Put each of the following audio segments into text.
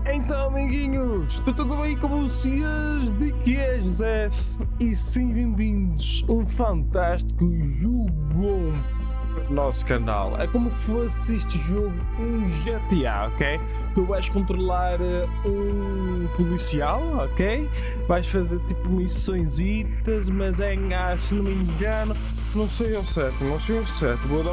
Então, amiguinhos, está tudo bem com vocês? Daqui é Josephe e sejam bem-vindos a um fantástico jogo bom do nosso canal. É como se fosse este jogo um GTA, ok? Tu vais controlar um policial, ok? Vais fazer tipo missõezitas, mas é em se não me engano, não sei ao certo, vou dar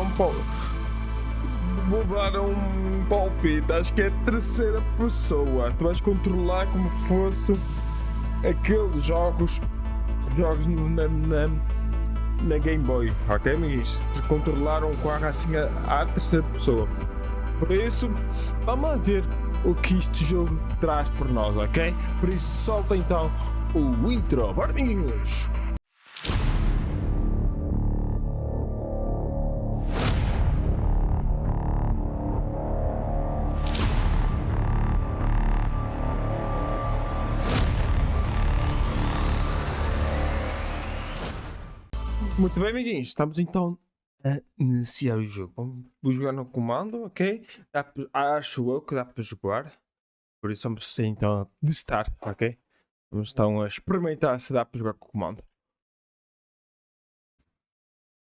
um palpite, acho que é terceira pessoa. Tu vais controlar como fosse aqueles jogos na Game Boy, ok, amigos? Te controlaram um carro assim à terceira pessoa. Por isso, vamos lá ver o que este jogo traz por nós, ok? Por isso, solta então o intro. Bora, amiguinhos! Muito bem, amiguinhos, estamos então a iniciar o jogo. Vamos jogar no comando, ok? Acho eu que dá para jogar. Por isso vamos então testar, ok? Vamos então a experimentar se dá para jogar com o comando.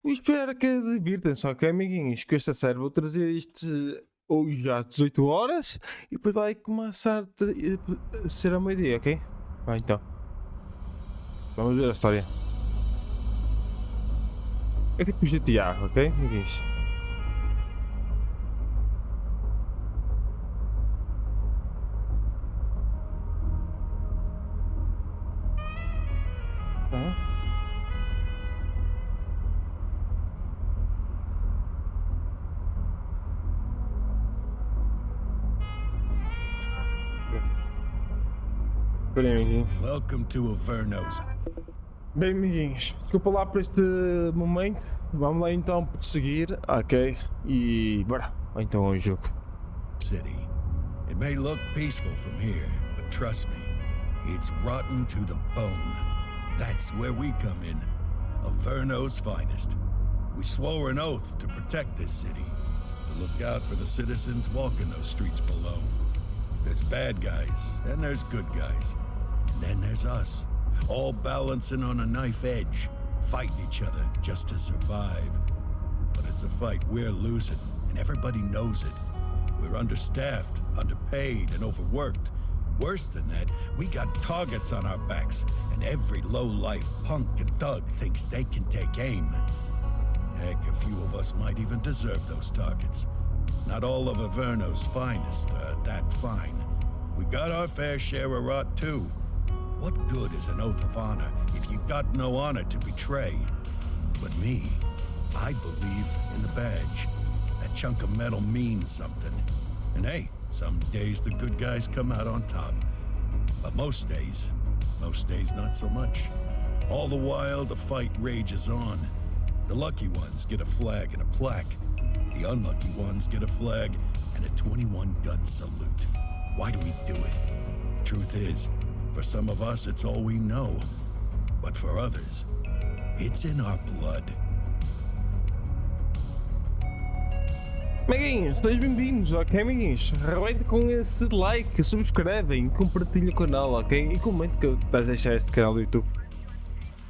E espero que divirtam-se, ok, amiguinhos? Que esta série vou trazer isto hoje às 18 horas e depois vai começar a ser a meio-dia, ok? Vai então. Vamos ver a história. É tipo GTA, ok? Amiguinhos? Tá. Bem, amiguinhos. Welcome to Avernos. Bem, amiguinhos, desculpa lá por este momento. Vamos lá então prosseguir, ok? E bora, então ao jogo. City. It may look peaceful from here, but trust me, it's rotten to the bone. That's where we come in. Avernos' finest. We swore an oath to protect this city, to look out for the citizens walking those streets below. There's bad guys, and there's good guys. And then there's us, all balancing on a knife edge, fighting each other just to survive. But it's a fight we're losing, and everybody knows it. We're understaffed, underpaid, and overworked. Worse than that, we got targets on our backs, and every low-life punk and thug thinks they can take aim. Heck, a few of us might even deserve those targets. Not all of Avernos' finest are that fine. We got our fair share of rot, too. What good is an oath of honor if you got no honor to betray? But me, I believe in the badge. That chunk of metal means something. And hey, some days the good guys come out on top. But most days not so much. All the while, the fight rages on. The lucky ones get a flag and a plaque. The unlucky ones get a flag and a 21-gun salute. Why do we do it? Truth is, for some of us, it's all we know. But for others, it's in our blood. Amiguinhos, sejam bem-vindos, ok, amiguinhos? Arrebentem com esse like, subscrevem, compartilhem o canal, ok? E comentem que estás a deixar este canal do YouTube.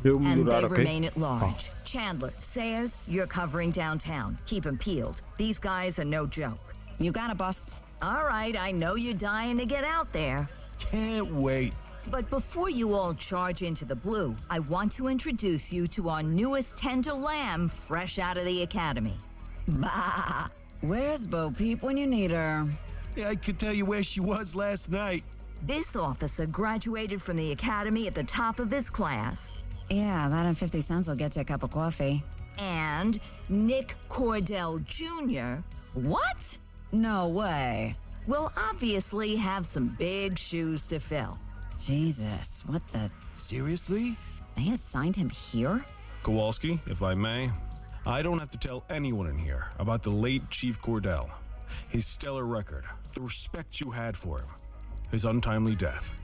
Eu And melhorar, they ok? remain at large. Chandler, Sayers, you're covering downtown. Keep them peeled. These guys are no joke. You got it, boss. All right, I know you're dying to get out there. Can't wait. But before you all charge into the blue, I want to introduce you to our newest tender lamb fresh out of the academy. Bah! Where's Bo Peep when you need her? Yeah, I could tell you where she was last night. This officer graduated from the academy at the top of his class. Yeah, that and 50 cents will get you a cup of coffee. And Nick Cordell Jr. What? No way. will obviously have some big shoes to fill. Jesus, what the... Seriously? They assigned him here? Kowalski, if I may, I don't have to tell anyone in here about the late Chief Cordell, his stellar record, the respect you had for him, his untimely death.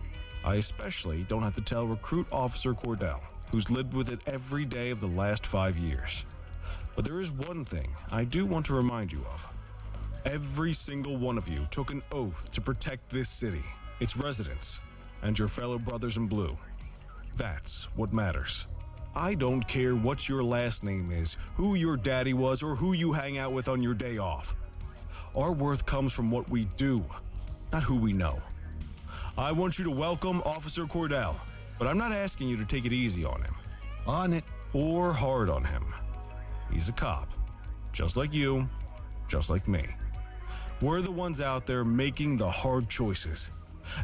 I especially don't have to tell Recruit Officer Cordell, who's lived with it every day of the last 5 years. But there is one thing I do want to remind you of. Every single one of you took an oath to protect this city, its residents, and your fellow brothers in blue. That's what matters. I don't care what your last name is, who your daddy was, or who you hang out with on your day off. Our worth comes from what we do, not who we know. I want you to welcome Officer Cordell, but I'm not asking you to take it easy on him. On it. Or hard on him. He's a cop, just like you, just like me. We're the ones out there making the hard choices,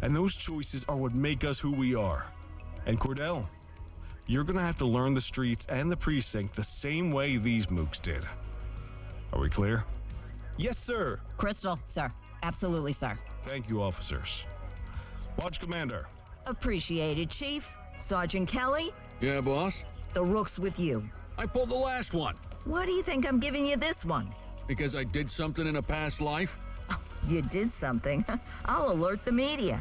and those choices are what make us who we are. And Cordell, you're gonna have to learn the streets and the precinct the same way these mooks did. Are we clear? Yes, sir. Crystal, sir. Absolutely, sir. Thank you, officers. Watch Commander. Appreciated, Chief. Sergeant Kelly, Yeah, boss? the rook's with you. I pulled the last one Why do you think I'm giving you this one? because I did something in a past life. You did something. I'll alert the media.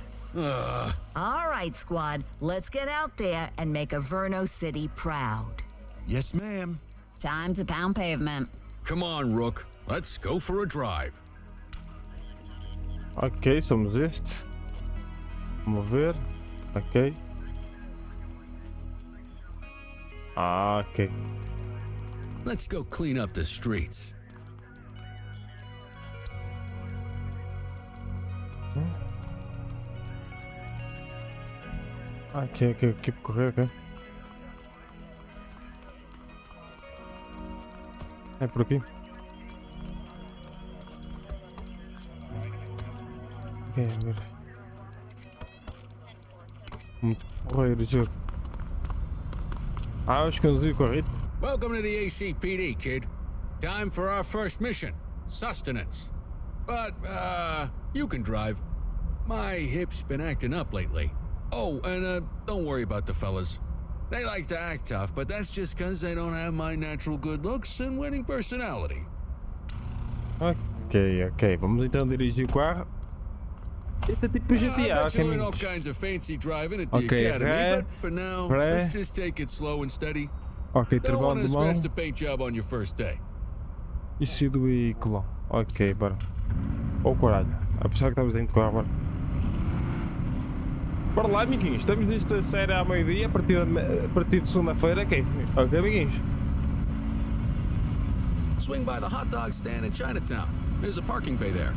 All right, squad. Let's get out there and make Averno City proud. Yes, ma'am. Time to pound pavement. Come on, Rook. Let's go for a drive. Ok, somos este. Vamos ver. Ok. Ok. Let's go clean up the streets. Ok, por correr, ok. É por aqui. Ok, a ver. Muito porreiro o jogo. Eu escondi o correto. Welcome to the ACPD, kid. Time for our first mission, sustenance. But, you can drive. My hip's been acting up lately. Oh, and, don't worry about the fellas. They like to act tough, but that's just 'cause they don't have my natural good looks and winning personality. Ok. Vamos então dirigir o carro. Este é tipo I GTA, bet you learn all caminhos. kinds of fancy driving at the Okay, academy, ré, but for now, ré. let's just take it slow and steady. Ok, Don't want travão to de mão. scratch the paint job on your first day. Início do veículo. Ok, bora. Oh, caralho. A pessoa que estamos dentro do carro, bora. Bora lá, amiguinhos. Estamos nesta série à meio-dia, a partir de segunda-feira. Ok, amiguinhos. Swing by the hot dog stand in Chinatown. There's a parking bay there.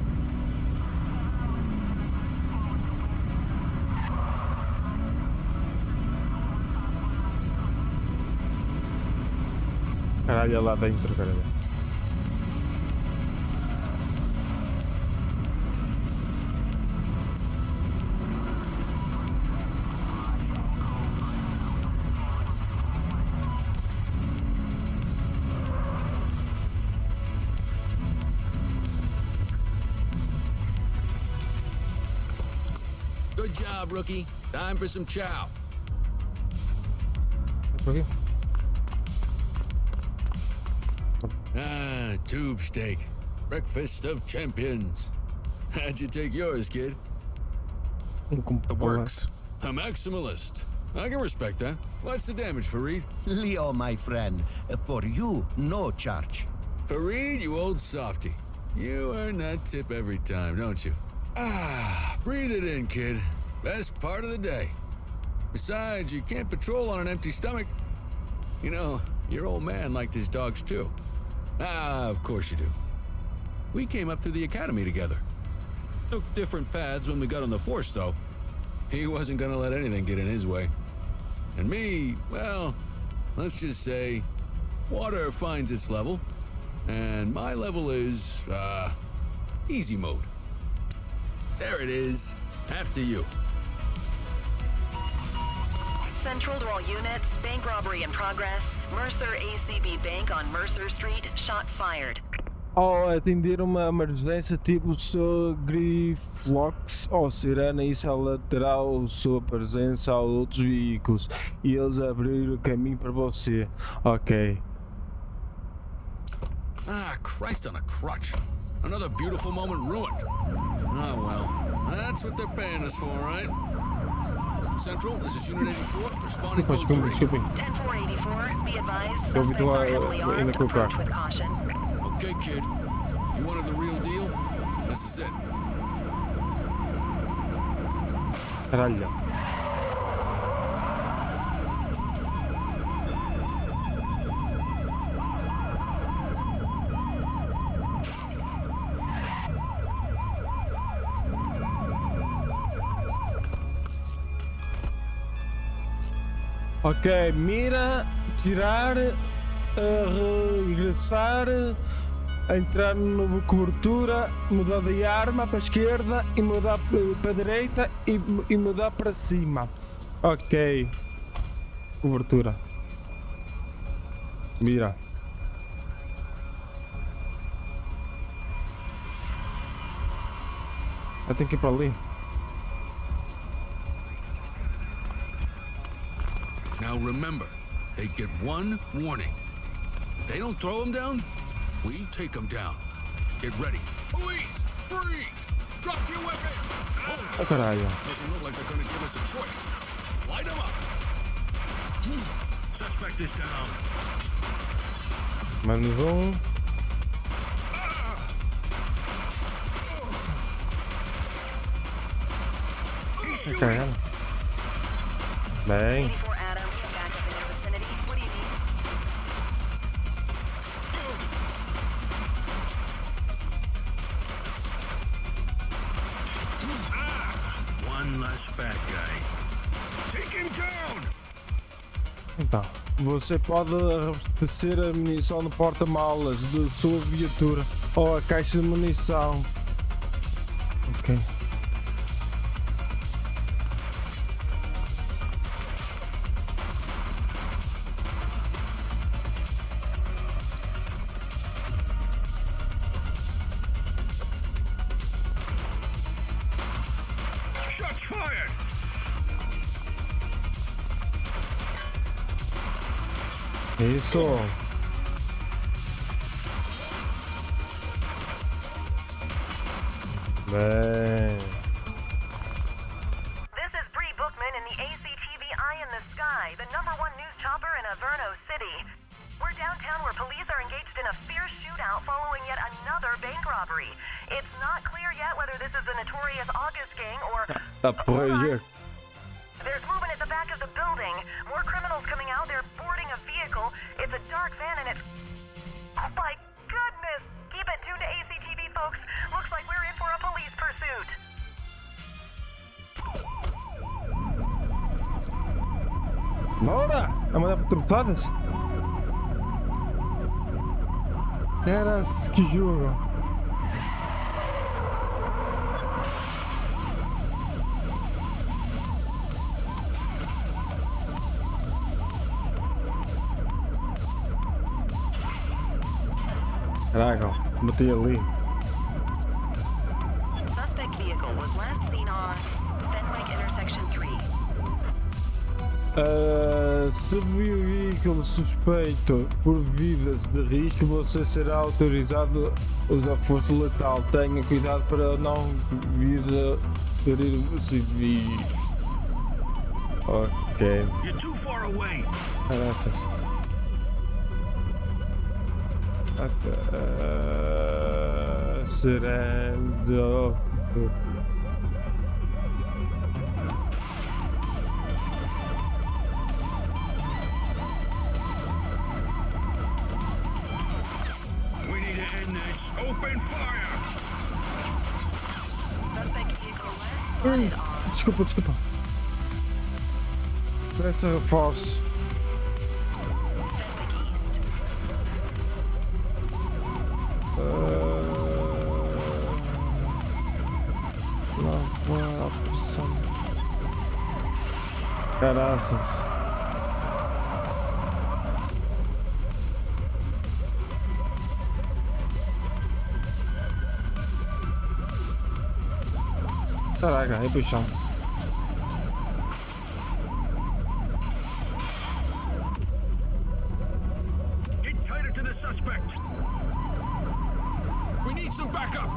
Caralho, é lá dentro, caralho. Good job, rookie. Time for some chow. Por aqui? Tube steak. Breakfast of champions. How'd you take yours, kid? The works. A maximalist. I can respect that. What's the damage, Fareed? Leo, my friend. For you, no charge. Fareed, you old softy. You earn that tip every time, don't you? Breathe it in, kid. Best part of the day. Besides, you can't patrol on an empty stomach. You know, your old man liked his dogs too. Of course you do. We came up through the academy together. Took different paths when we got on the force, though. He wasn't gonna let anything get in his way. And me, well, let's just say, water finds its level, and my level is, easy mode. There it is. After you. Central to all units, bank robbery in progress. Mercer ACB Bank on Mercer Street, shots fired. Ao atender uma emergência tipo griflox ou sirene, isso alertará a sua presença a outros veículos e eles abrirem o caminho para você. Ok. Christ on a crutch. Another beautiful moment ruined. Oh well, that's what they're paying us for, right? Central, this is Unit 84, responding code 3. Desculpem. 10-484, be advised, Eu vi suspects are heavily ainda armed, com o carro. approach with caution. Okay, kid. You wanted the real deal? This is it. Caralho. Ok, mira, tirar, regressar, entrar numa cobertura, mudar de arma para a esquerda e mudar para a direita e mudar para cima. Ok. Cobertura. Mira. Eu tenho que ir para ali. Now remember, they get one warning. If they don't throw them down, we take them down. Get ready. Police! Freeze! Drop your weapon! Oh, caralho. Doesn't look like they're gonna give us a choice. Light them up! Suspect is down. Menos um. He's shooting! Caralho. Bem. 84 Adam, we have backup in your vicinity. What do you need? One less bad guy. Take him down! Então, você pode abastecer a munição no porta-malas da sua viatura ou a caixa de munição. Ok. Shots fired! Isso. Bem. This is Bree Bookman in the ACTV Eye in the Sky, the #1 news chopper in Averno City. We're downtown where police are engaged in a fierce shootout following yet another bank robbery. It's not clear yet whether this is the notorious August gang or... Apoio. There's movement at the back of the building. More criminals coming out. They're boarding a vehicle. It's a dark van and it's... Oh my goodness! Keep it tuned to ACTV, folks. Looks like we're in for a police pursuit. Bora! A mandar para troçadas? Caras, que jogo! Caraca, botei ali. Suspect vehicle was last seen on Fenwick Intersection 3. Se vir um veículo suspeito por vidas de risco, você será autorizado a usar força letal. Tenha cuidado para não vir a ferir civis. Ok. You're too far away! Caraças. Serendo. We need to end this. Open fire! Suspect vehicle last spotted on Desculpa. Pressa reforço. Fenwick East. Nova opção. Caraças. Caraca, é pro chão. Get tighter to the suspect! We need some backup!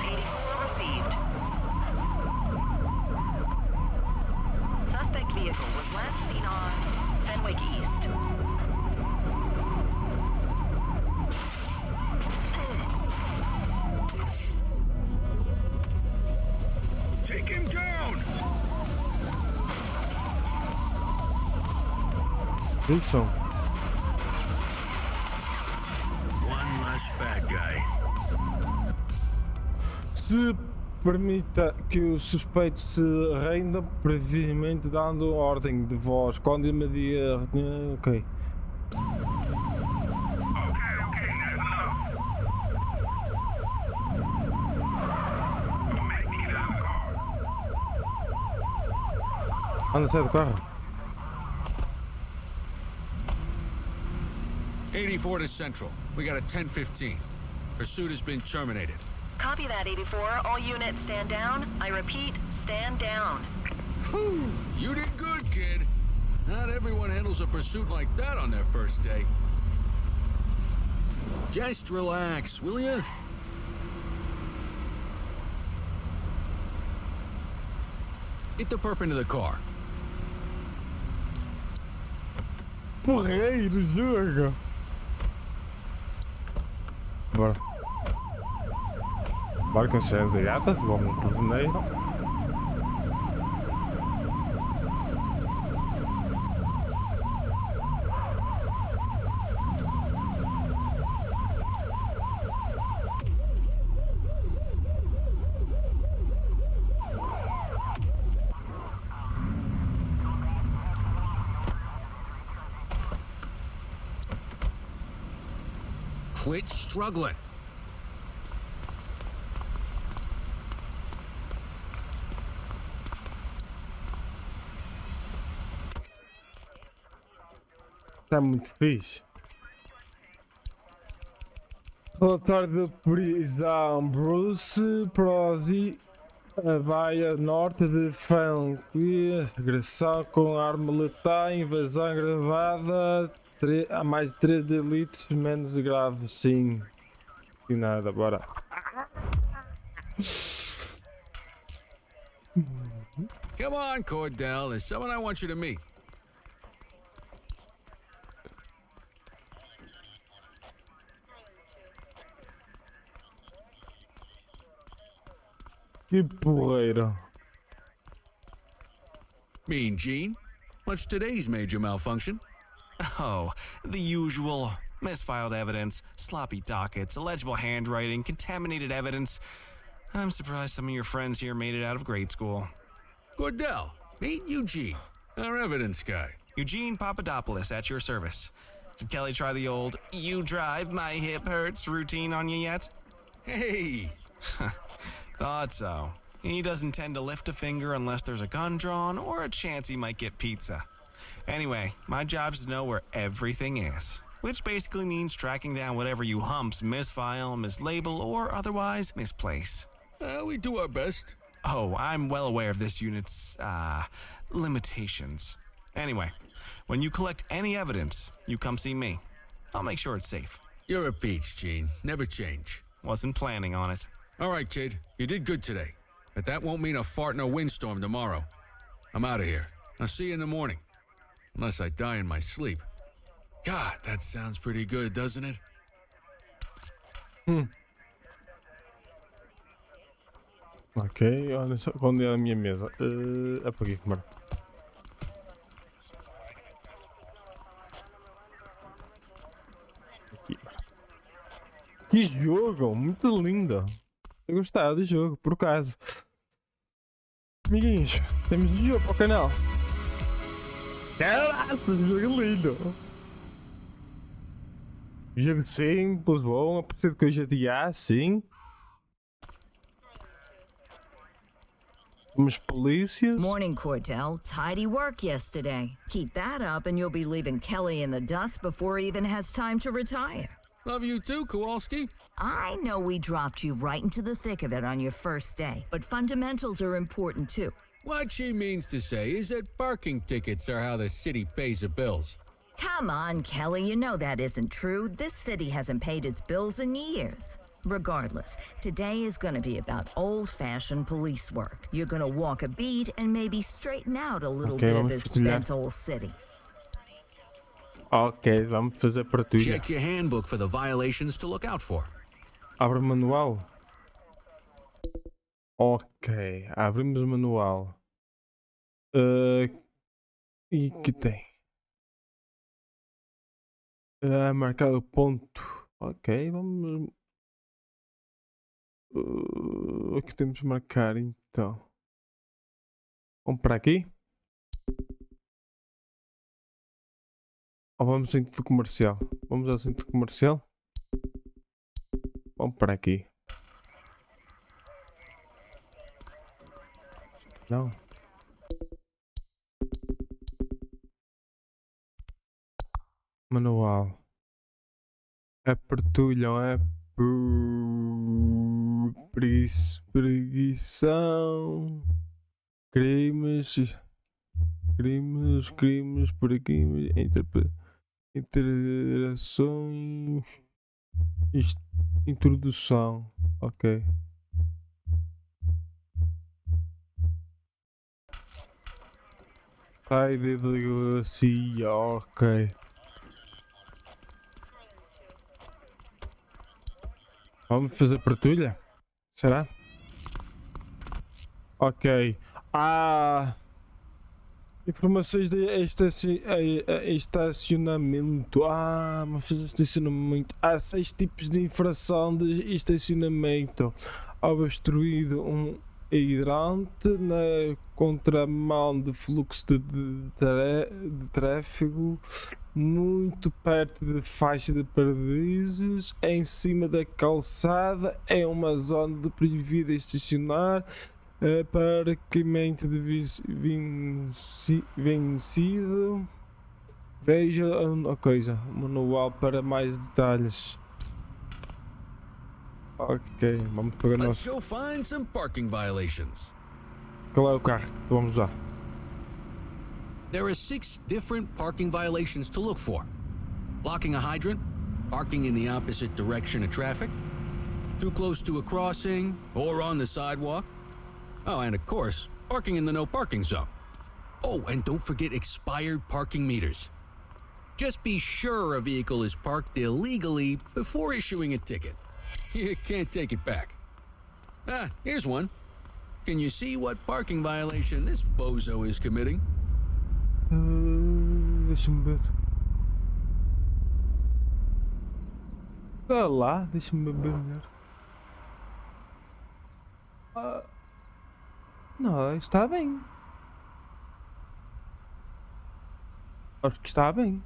84 received. Suspect vehicle was last seen on Fenwick East. Isso. One less bad guy. Se permita que o suspeito se renda, previamente dando ordem de voz. Quando me diga. Ok. Anda, sai do carro. 84 to Central. We got a 10:15. Pursuit has been terminated. Copy that, 84. All units stand down. I repeat, stand down. Whew, you did good, kid. Not everyone handles a pursuit like that on their first day. Just relax, will ya? Get the perp into the car. Porreiro jogo. Bora. Bora com cheias de gatas, vamos pro primeiro. Quit struggling. Está muito fixe. Relatório da prisão. Bruce Prozzi, a baia norte de Franklin. Agressão com arma letal, invasão agravada. Há mais de 3 delitos menos graves. Sim. E nada, bora. Come on, Cordell. There's someone I want you to meet. Que porreiro. Mean Gene? What's today's major malfunction? Oh, the usual. Misfiled evidence, sloppy dockets, illegible handwriting, contaminated evidence. I'm surprised some of your friends here made it out of grade school. Cordell, meet Eugene, our evidence guy. Eugene Papadopoulos at your service. Did Kelly try the old "you drive, my hip hurts" routine on you yet? Hey! Thought so. He doesn't tend to lift a finger unless there's a gun drawn or a chance he might get pizza. Anyway, my job's to know where everything is, which basically means tracking down whatever you humps misfile, mislabel, or otherwise misplace. We do our best. Oh, I'm well aware of this unit's, limitations. Anyway, when you collect any evidence, you come see me. I'll make sure it's safe. You're a peach, Gene. Never change. Wasn't planning on it. All right, kid. You did good today. But that won't mean a fart in a windstorm tomorrow. I'm out of here. I'll see you in the morning. Unless I die in my sleep. God, that sounds pretty good, doesn't it? Ok, olha só quando é a minha mesa. Apaguei, mano. Aqui, mano. Que jogo, muito lindo. Eu gostava do jogo, por acaso. Amiguinhos, temos um jogo para o canal. Caraca, jogo lindo. Jogo simples, bom, parecido com o GTA, sim. Somos polícias. Morning, Cordell. Tidy work yesterday. Keep that up and you'll be leaving Kelly in the dust before he even has time to retire. Love you too, Kowalski. I know we dropped you right into the thick of it on your first day, but fundamentals are important too. What she means to say is that parking tickets are how the city pays the bills. Come on, Kelly, you know that isn't true. This city hasn't paid its bills in years. Regardless, today is going to be about old-fashioned police work. You're going to walk a beat and maybe straighten out a little bit of this bent old city. Ok, vamos fazer partida. Check your handbook for the violations to look out for. Abre manual. Ok, abrimos o manual. E que tem? Marcar o ponto. Ok, vamos. O que temos de marcar então? Vamos para aqui? Ou vamos ao centro comercial? Vamos ao centro comercial? Vamos para aqui. Não. Manual. Apertulham, é preguição. Crimes, por aqui, interações, introdução, ok. Sai de delegacia, ok. Vamos fazer patrulha? Será? Ok. Informações de estacionamento. Mas fazer estacionamento. Há 6 tipos de infração de estacionamento. Obstruído um hidrante na contramão de fluxo de tráfego, muito perto de faixa de paradisos, em cima da calçada, é uma zona de proibida estacionar. Parqueamento de vencido. Veja a coisa, manual para mais detalhes. Ok, vamos pegar Let's nosso. go find some parking violations. Qual é o carro que vamos usar? There are 6 different parking violations to look for. Blocking a hydrant, parking in the opposite direction of traffic, too close to a crossing or on the sidewalk. Oh, and of course, parking in the no parking zone. Oh, and don't forget expired parking meters. Just be sure a vehicle is parked illegally before issuing a ticket. You can't take it back. Here's one. Can you see what parking violation this bozo is committing? Deixa-me ver. Está lá, deixa-me ver melhor. Não, está bem. Acho que está bem.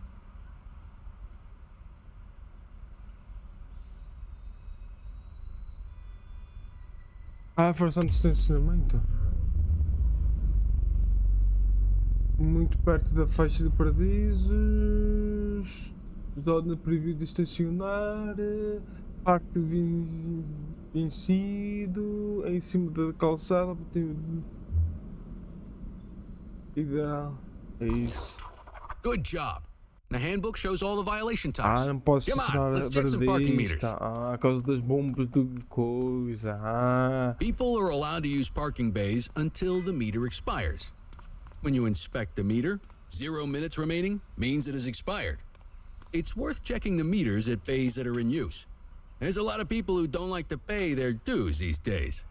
Versão de estacionamento. Muito perto da faixa de paradisos. Zona proibida de estacionar. Parque vencido. Em cima da calçada. Ideal. É isso. Good job. The handbook shows all the violation types. Não posso Come estacionar on, let's check some parking meters. a causa das bombas de coisa. People are allowed to use parking bays until the meter expires. When you inspect the meter, 0 minutes remaining means it is expired. It's worth checking the meters at bays that are in use. There's a lot of people who don't like to pay their dues these days.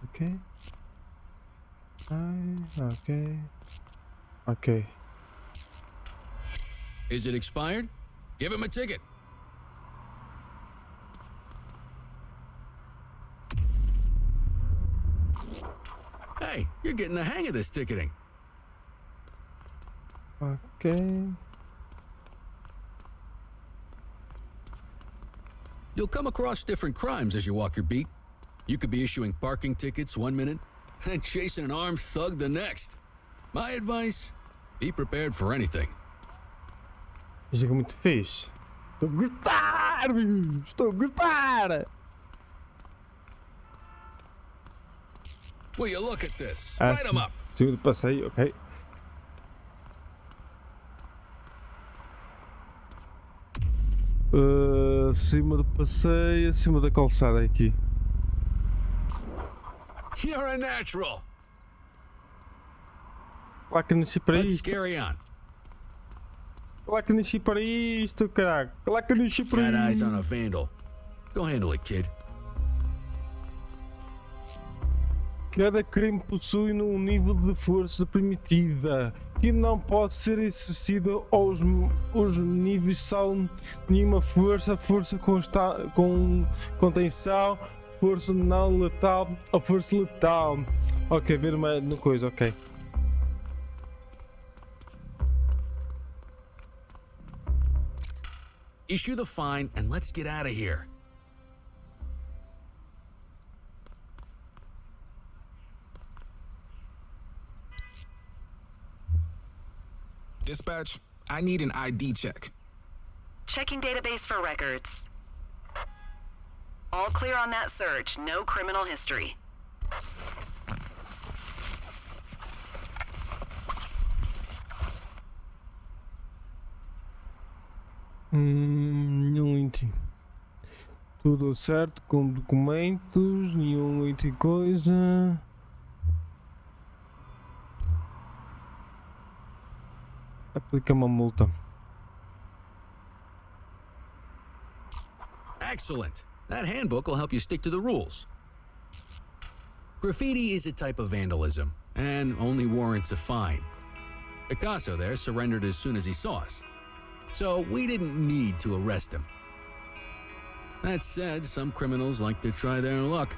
Ok. Ok. Is it expired? Give him a ticket. Hey, you're getting the hang of this ticketing. Ok. You'll come across different crimes as you walk your beat. You could be issuing parking tickets 1 minute and chasing an armed thug the next. My advice, be prepared for anything. Isto é muito fixe. Estou a gostar! Estou a gostar! Will you look at this? Write them up. Cima do passeio, ok. Cima do passeio, acima da calçada aqui. You're a natural. Claro que nasci para Let's isto. carry on. Claro que nasci para isto, caraca. Claro que nasci para Got eyes isto. on a vandal. Go handle it, kid. Cada crime possui um nível de força permitida que não pode ser excedido. Os níveis são nenhuma força, contenção, força não letal ou força letal. Ok, ver mais uma coisa, ok. Issue the fine and let's get out of here. Dispatch, I need an ID check. Checking database for records. All clear on that search. No criminal history. Nenhum item. Tudo certo com documentos, nenhum item coisa. Aplica uma multa. Excellent. That handbook will help you stick to the rules. Graffiti is a type of vandalism and only warrants a fine. Picasso there surrendered as soon as he saw us, so we didn't need to arrest him. That said, some criminals like to try their luck.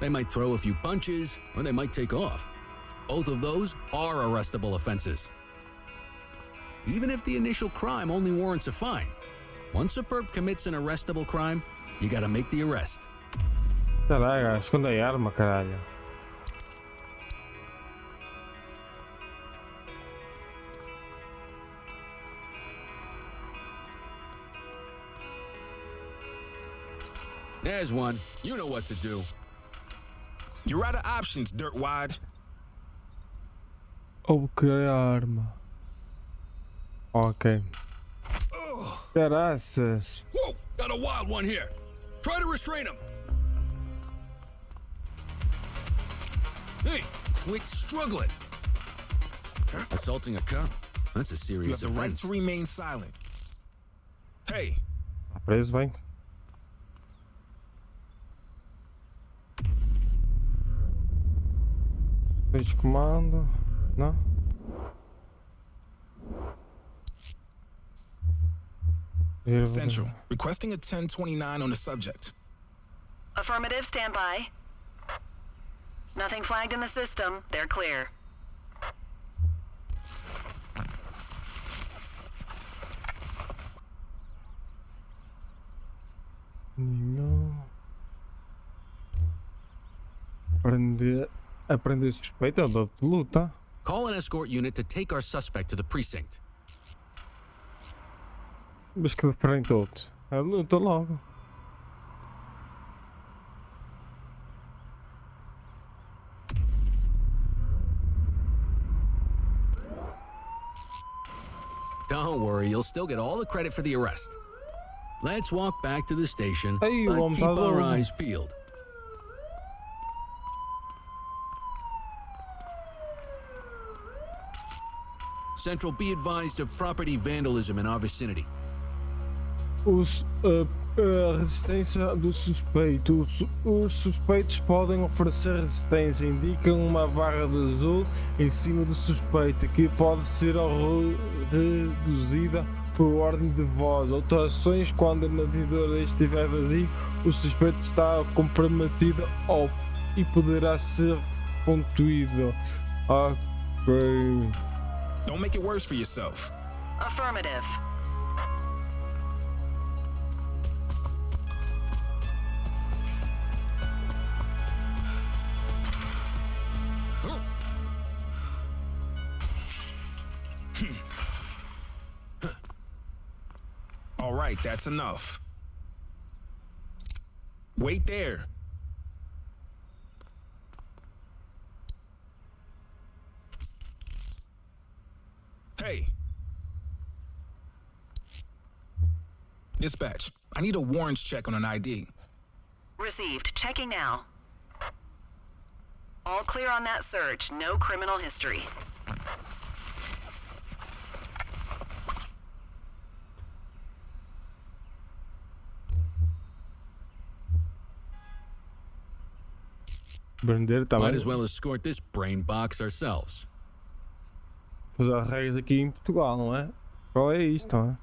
They might throw a few punches, or they might take off. Both of those are arrestable offenses. Even if the initial crime only warrants a fine, once a perp commits an arrestable crime, you gotta make the arrest. Caralho, esconde a arma, caralho. There's one. You know what to do. You're out of options, dirtwad. Ok, a arma. Ok. Caraças. Whoa! Got a wild one here. Try to restrain him. Hey, quit struggling. Assaulting a cop? That's a You serious have the right offense. to remain silent. Hey, Tá preso bem? Fez comando. Não? Central, requesting a 1029 on the subject. Affirmative, stand by. Nothing flagged in the system. They're clear. Não. Aprender suspeito é o da luta. Call an escort unit to take our suspect to the precinct. Mas que frente outro. A luta logo. Don't worry, you'll still get all the credit for the arrest. Let's walk back to the station, Hey, but homem, keep tá our doido. eyes peeled. Central, be advised of property vandalism in our vicinity. A resistência do suspeito. Os suspeitos podem oferecer resistência. Indicam uma barra de azul em cima do suspeito que pode ser reduzida por ordem de voz. Alterações quando a medidora estiver vazio, o suspeito está comprometido e poderá ser pontuído. Ok. Don't make it worse for yourself. Affirmative. All right, that's enough. Wait there. Hey. Dispatch, I need a warrants check on an ID. Received. Checking now. All clear on that search. No criminal history. Vender também. Might as well escort this brain box ourselves. Mas há regras aqui em Portugal, não é? Qual é isto, não é?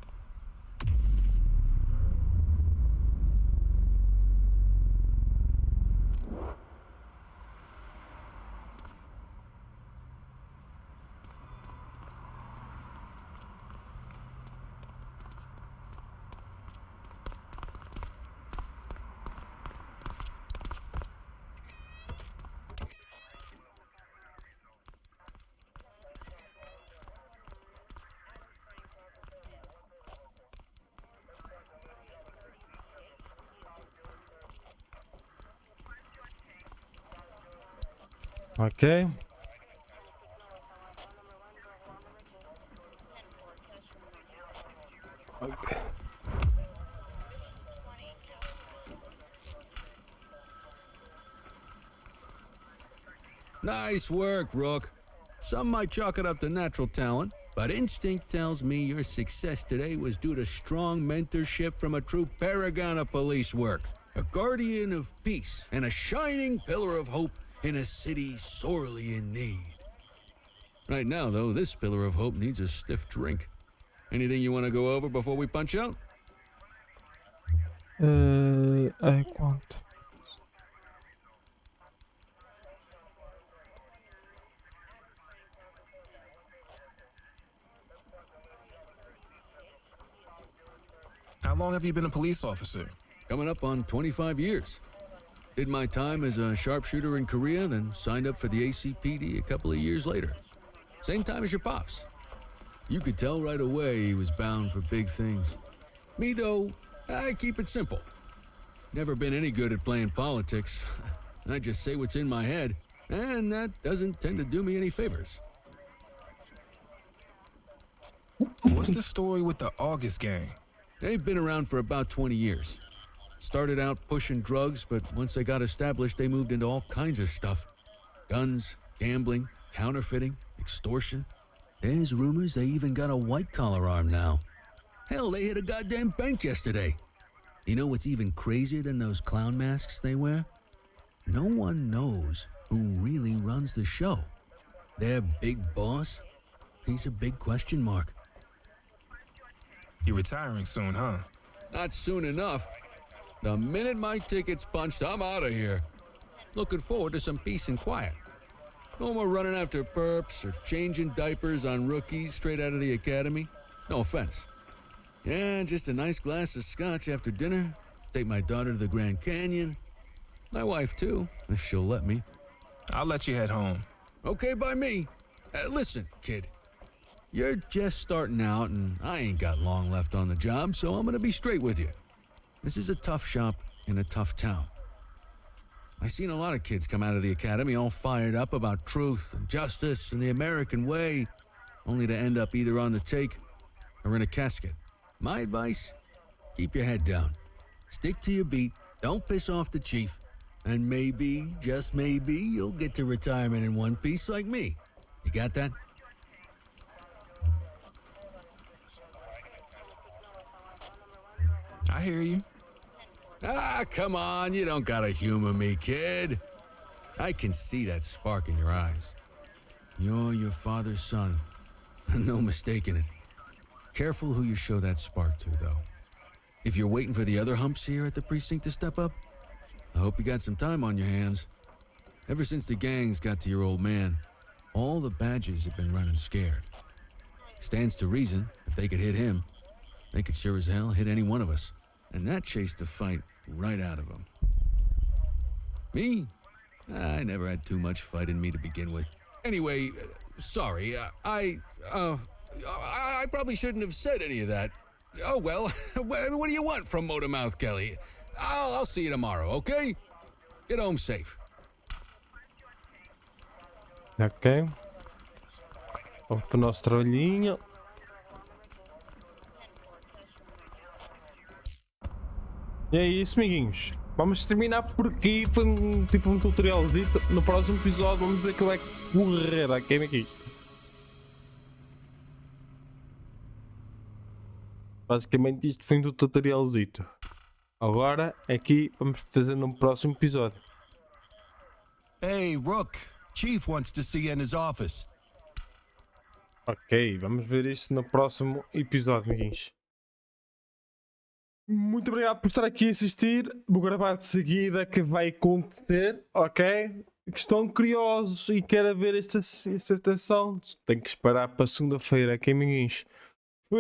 Ok. Ok. Nice work, Rook. Some might chalk it up to natural talent, but instinct tells me your success today was due to strong mentorship from a true paragon of police work, a guardian of peace, and a shining pillar of hope in a city sorely in need. Right now, though, this pillar of hope needs a stiff drink. Anything you want to go over before we punch out? I want. How long have you been a police officer? Coming up on 25 years. Did my time as a sharpshooter in Korea, then signed up for the ACPD a couple of years later. Same time as your pops. You could tell right away he was bound for big things. Me, though, I keep it simple. Never been any good at playing politics. I just say what's in my head, and that doesn't tend to do me any favors. What's the story with the August gang? They've been around for about 20 years. Started out pushing drugs, but once they got established, they moved into all kinds of stuff. Guns, gambling, counterfeiting, extortion. There's rumors they even got a white-collar arm now. Hell, they hit a goddamn bank yesterday. You know what's even crazier than those clown masks they wear? No one knows who really runs the show. Their big boss? He's a big question mark. You're retiring soon, huh? Not soon enough. The minute my ticket's punched, I'm out of here. Looking forward to some peace and quiet. No more running after perps or changing diapers on rookies straight out of the academy. No offense. Yeah, just a nice glass of scotch after dinner. Take my daughter to the Grand Canyon. My wife, too, if she'll let me. I'll let you head home. Okay by me. Listen, kid. You're just starting out, and I ain't got long left on the job, so I'm gonna be straight with you. This is a tough shop in a tough town. I've seen a lot of kids come out of the academy all fired up about truth and justice and the American way, only to end up either on the take or in a casket. My advice? Keep your head down. Stick to your beat, don't piss off the chief, and maybe, just maybe, you'll get to retirement in one piece like me. You got that? I hear you. Ah, come on, you don't gotta humor me, kid. I can see that spark in your eyes. You're your father's son. No mistaking it. Careful who you show that spark to, though. If you're waiting for the other humps here at the precinct to step up, I hope you got some time on your hands. Ever since the gangs got to your old man, all the badges have been running scared. Stands to reason, if they could hit him, they could sure as hell hit any one of us. And that chased the fight right out of them. Me? I never had too much fight in me to begin with. Anyway, sorry, I probably shouldn't have said any of that. Oh, well, what do you want from Motormouth Kelly? I'll see you tomorrow, okay? Get home safe. Ok. Vamos para o nosso trabalhinho. E é isso, amiguinhos. Vamos terminar por aqui. Foi tipo um tutorialzito. No próximo episódio vamos ver que vai correr aqui. Basicamente isto foi um tutorialzito. Agora aqui vamos fazer no próximo episódio. Hey, Rook. Chief wants to see you in his office. Ok, vamos ver isso no próximo episódio, amiguinhos. Muito obrigado por estar aqui a assistir. Vou gravar de seguida que vai acontecer, ok? Estão curiosos e querem ver esta estação? Tem que esperar para segunda-feira, ok, amiguinhos?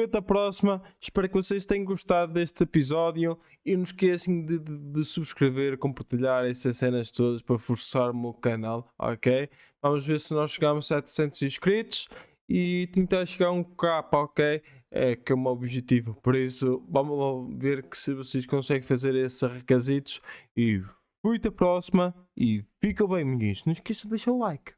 Até a próxima. Espero que vocês tenham gostado deste episódio e não esqueçam de subscrever, compartilhar essas cenas todas para forçar o meu canal, ok? Vamos ver se nós chegamos a 700 inscritos e tentar chegar a um capa, ok? É que é o meu objetivo. Por isso, vamos lá ver que se vocês conseguem fazer esses requisitos. E fui até a próxima e fica bem, amiguinhos. Não esqueça de deixar o like.